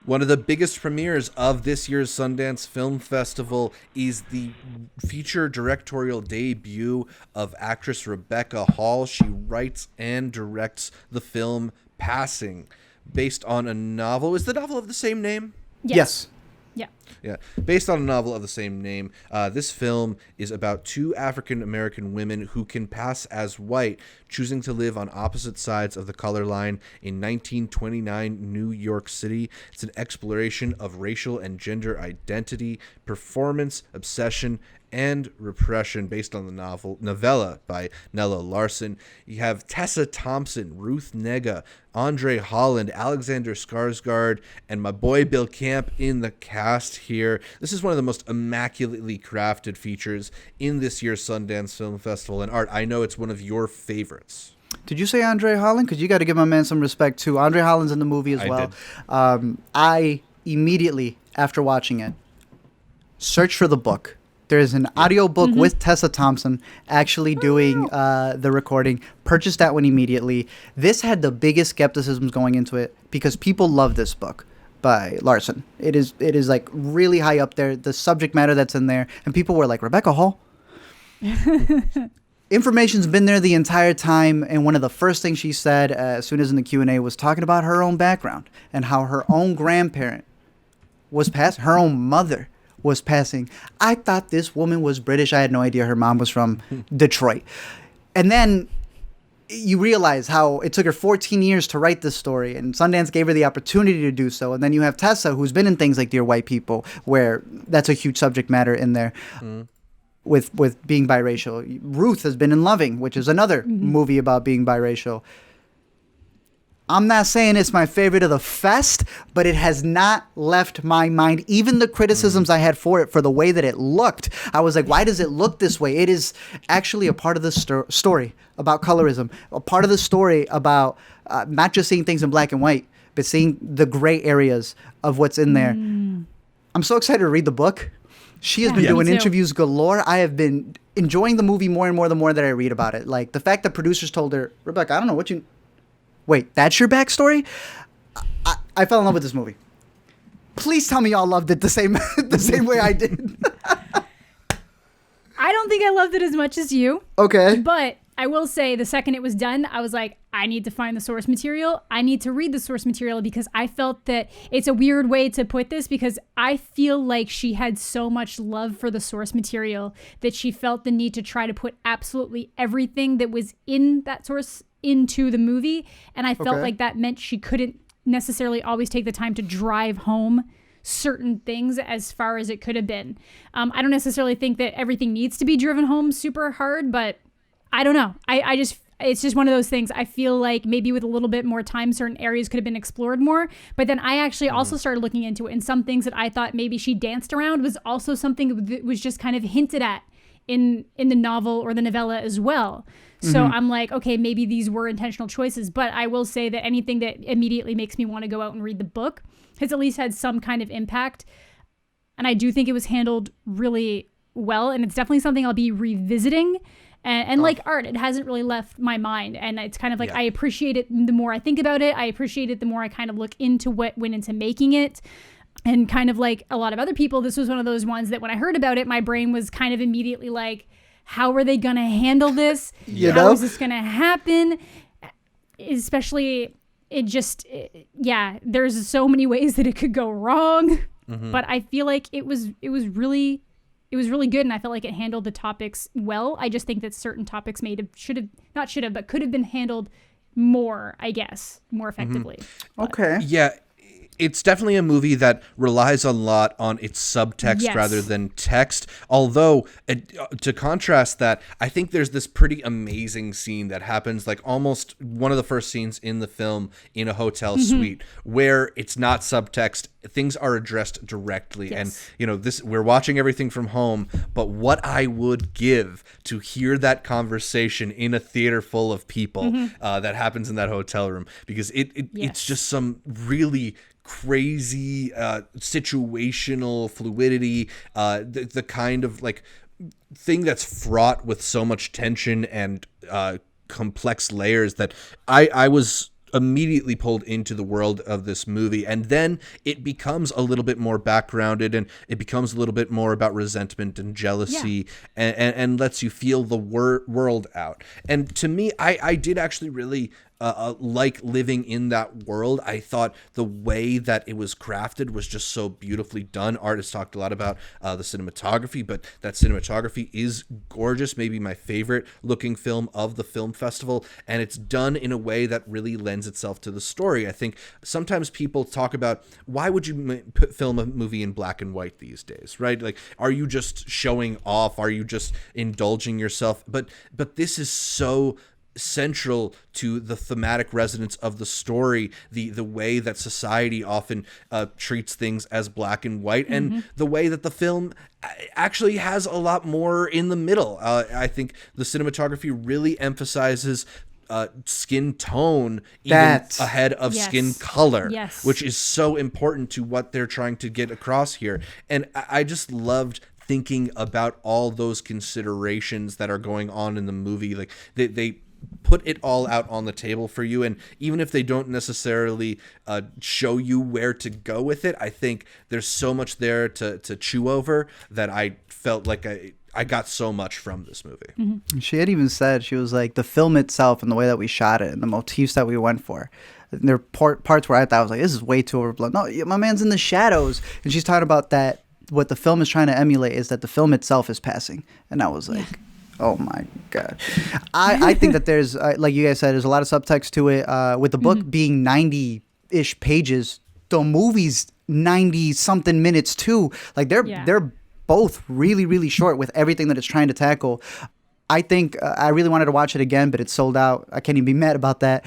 One of the biggest premieres of this year's Sundance Film Festival is the feature directorial debut of actress Rebecca Hall. She writes and directs the film Passing, based on a novel. Is the novel of the same name? Yes. Yeah. Yeah, based on a novel of the same name. This film is about two African-American women who can pass as white, choosing to live on opposite sides of the color line in 1929 New York City. It's an exploration of racial and gender identity, performance, obsession, and repression, based on the novella by Nella Larsen. You have Tessa Thompson, Ruth Negga, André Holland, Alexander Skarsgård, and my boy Bill Camp in the cast here. This is one of the most immaculately crafted features in this year's Sundance Film Festival. And Art, I know it's one of your favorites. Did you say André Holland? Because you got to give my man some respect too. André Holland's in the movie as well. I immediately, after watching it, searched for the book. There's an audiobook with Tessa Thompson actually doing the recording. Purchased that one immediately. This had the biggest skepticisms going into it because people love this book by Larsen. It is like really high up there, the subject matter that's in there. And people were like, Rebecca Hall? Information's been there the entire time. And one of the first things she said as soon as in the Q&A was talking about her own background and how her own grandparent was passed, her own mother was passing. I thought this woman was British. I had no idea her mom was from Detroit. And then you realize how it took her 14 years to write this story, and Sundance gave her the opportunity to do so. And then you have Tessa, who's been in things like Dear White People, where that's a huge subject matter in there with being biracial. Ruth has been in Loving, which is another movie about being biracial. I'm not saying it's my favorite of the fest, but it has not left my mind. Even the criticisms I had for it, for the way that it looked, I was like, why does it look this way? It is actually a part of the story about colorism, a part of the story about not just seeing things in black and white, but seeing the gray areas of what's in there. I'm so excited to read the book. She has been doing interviews galore. I have been enjoying the movie more and more the more that I read about it. Like the fact that producers told her, Rebecca, I don't know what you... Wait, that's your backstory? I fell in love with this movie. Please tell me y'all loved it the same way I did. I don't think I loved it as much as you. Okay. But I will say the second it was done, I was like, I need to find the source material. I need to read the source material because I felt that it's a weird way to put this because I feel like she had so much love for the source material that she felt the need to try to put absolutely everything that was in that source into the movie, and I felt like that meant she couldn't necessarily always take the time to drive home certain things as far as it could have been. I don't necessarily think that everything needs to be driven home super hard, but I don't know. I just it's just one of those things. I feel like maybe with a little bit more time, certain areas could have been explored more. But then I actually also started looking into it, and some things that I thought maybe she danced around was also something that was just kind of hinted at in the novel or the novella as well. So I'm like, okay, maybe these were intentional choices, but I will say that anything that immediately makes me want to go out and read the book has at least had some kind of impact. And I do think it was handled really well. And it's definitely something I'll be revisiting. And like Art, it hasn't really left my mind. And it's kind of like, I appreciate it the more I think about it. I appreciate it the more I kind of look into what went into making it. And kind of like a lot of other people, this was one of those ones that when I heard about it, my brain was kind of immediately like, how are they going to handle this? How is this going to happen? Especially, there's so many ways that it could go wrong. But I feel like it was really good, and I felt like it handled the topics well. I just think that certain topics but could have been handled more, I guess, more effectively. Okay. Yeah. It's definitely a movie that relies a lot on its subtext rather than text. Although, to contrast that, I think there's this pretty amazing scene that happens, like almost one of the first scenes in the film in a hotel suite, where it's not subtext. Things are addressed directly. And, we're watching everything from home, but what I would give to hear that conversation in a theater full of people that happens in that hotel room, because it's just some really crazy situational fluidity, the kind of like thing that's fraught with so much tension and complex layers that I was immediately pulled into the world of this movie, and then it becomes a little bit more backgrounded, and it becomes a little bit more about resentment and jealousy, and lets you feel the world out. And to me, I did actually really like living in that world. I thought the way that it was crafted was just so beautifully done. Artists talked a lot about the cinematography, but that cinematography is gorgeous. Maybe my favorite looking film of the film festival, and it's done in a way that really lends itself to the story. I think sometimes people talk about, why would you film a movie in black and white these days, right? Like, are you just showing off? Are you just indulging yourself? But this is so central to the thematic resonance of the story, the way that society often treats things as black and white, and the way that the film actually has a lot more in the middle. I think the cinematography really emphasizes skin tone even ahead of skin color, which is so important to what they're trying to get across here. And I just loved thinking about all those considerations that are going on in the movie. Like they put it all out on the table for you, and even if they don't necessarily show you where to go with it, I think there's so much there to chew over that I felt like I got so much from this movie. She had even said, she was like, the film itself and the way that we shot it and the motifs that we went for, there are parts where I thought, I was like, this is way too overblown. No, my man's in the shadows. And she's talking about that what the film is trying to emulate is that the film itself is passing. And I was like, oh my God. I think that there's, like you guys said, there's a lot of subtext to it. With the book being 90-ish pages, the movie's 90-something minutes too. Like they're both really, really short with everything that it's trying to tackle. I think I really wanted to watch it again, but it's sold out. I can't even be mad about that.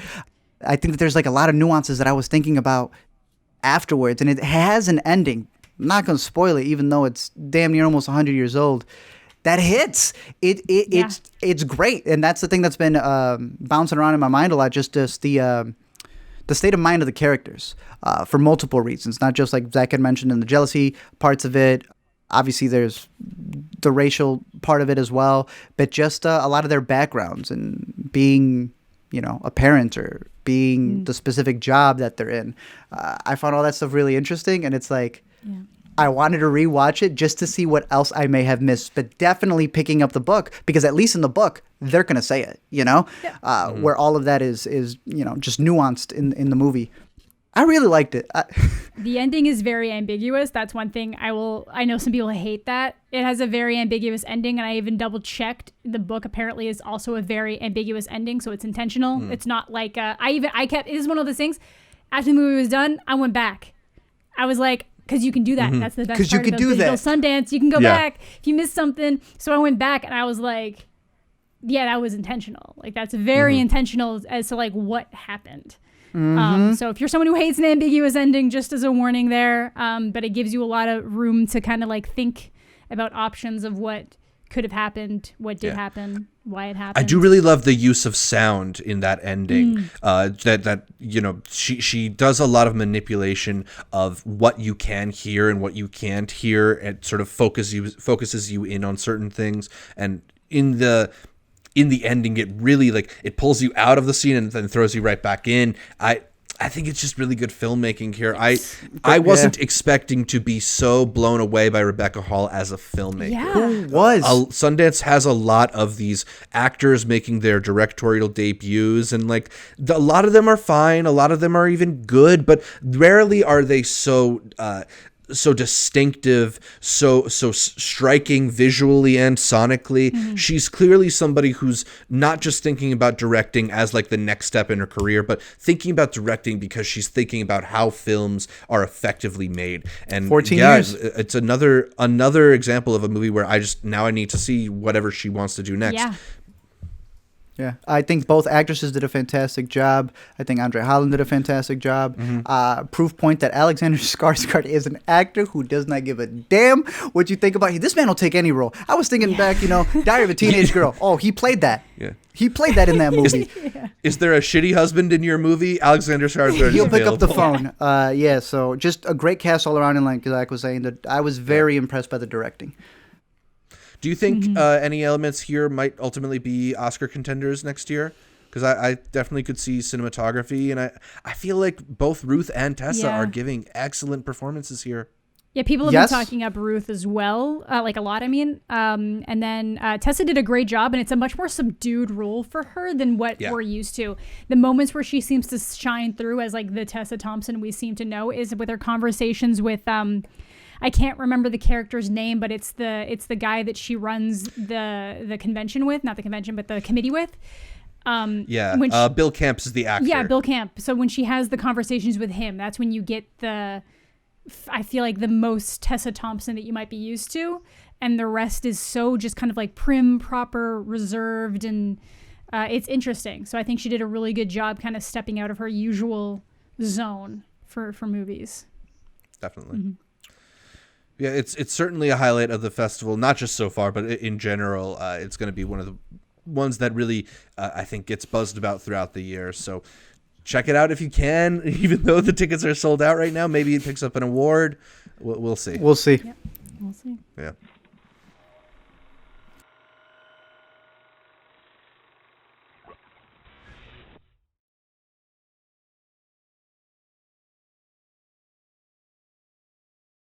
I think that there's like a lot of nuances that I was thinking about afterwards, and it has an ending. I'm not going to spoil it, even though it's damn near almost 100 years old. That hits. It's great, and that's the thing that's been bouncing around in my mind a lot. Just the state of mind of the characters for multiple reasons, not just like Zach had mentioned in the jealousy parts of it. Obviously, there's the racial part of it as well, but just a lot of their backgrounds and being, a parent or being the specific job that they're in. I found all that stuff really interesting, and it's like. Yeah. I wanted to rewatch it just to see what else I may have missed, but definitely picking up the book, because at least in the book, they're going to say it, where all of that is just nuanced in the movie. I really liked it. The ending is very ambiguous. That's one thing I know some people hate that. It has a very ambiguous ending, and I even double checked. The book apparently is also a very ambiguous ending, so it's intentional. It's not like, it is one of those things. After the movie was done, I went back. I was like, because you can do that. That's the best part. Because you can do that. Sundance, you can go back if you missed something. So I went back and I was like, yeah, that was intentional. Like, that's very intentional as to like what happened. So if you're someone who hates an ambiguous ending, just as a warning there, but it gives you a lot of room to kind of like think about options of what could have happened, what did happen, why it happened. I do really love the use of sound in that ending. She does a lot of manipulation of what you can hear and what you can't hear, and sort of focuses you in on certain things. And in the ending, it really it pulls you out of the scene and then throws you right back in. I think it's just really good filmmaking here. I wasn't expecting to be so blown away by Rebecca Hall as a filmmaker. Yeah. Who was? Sundance has a lot of these actors making their directorial debuts, and a lot of them are fine. A lot of them are even good, but rarely are they so distinctive, so striking visually and sonically. She's clearly somebody who's not just thinking about directing as the next step in her career, but thinking about directing because she's thinking about how films are effectively made. And 14 years. It's another example of a movie where I need to see whatever she wants to do next. Yeah, I think both actresses did a fantastic job. I think André Holland did a fantastic job. Proof point that Alexander Skarsgård is an actor who does not give a damn what you think about him. This man will take any role. I was thinking back, Diary of a Teenage Girl. Oh, he played that. Yeah. He played that in that movie. Is there a shitty husband in your movie? Alexander Skarsgård is He'll pick available. up the phone. So just a great cast all around, and like Zach was saying, that I was very impressed by the directing. Do you think any elements here might ultimately be Oscar contenders next year? because I definitely could see cinematography, and I feel like both Ruth and Tessa are giving excellent performances here. Yeah, people have been talking up Ruth as well, like a lot, I mean. And then Tessa did a great job, and it's a much more subdued role for her than what we're used to. The moments where she seems to shine through as like the Tessa Thompson we seem to know is with her conversations with, I can't remember the character's name, but it's the guy that she runs the convention with, not the convention, but the committee with. Bill Camp is the actor. Yeah, Bill Camp. So when she has the conversations with him, that's when you get I feel like the most Tessa Thompson that you might be used to, and the rest is so just kind of like prim, proper, reserved, and it's interesting. So I think she did a really good job kind of stepping out of her usual zone for movies. Definitely. Mm-hmm. Yeah, it's certainly a highlight of the festival, not just so far, but in general. It's going to be one of the ones that really, I think, gets buzzed about throughout the year. So check it out if you can, even though the tickets are sold out right now. Maybe it picks up an award. We'll see. We'll see. Yep. We'll see. Yeah.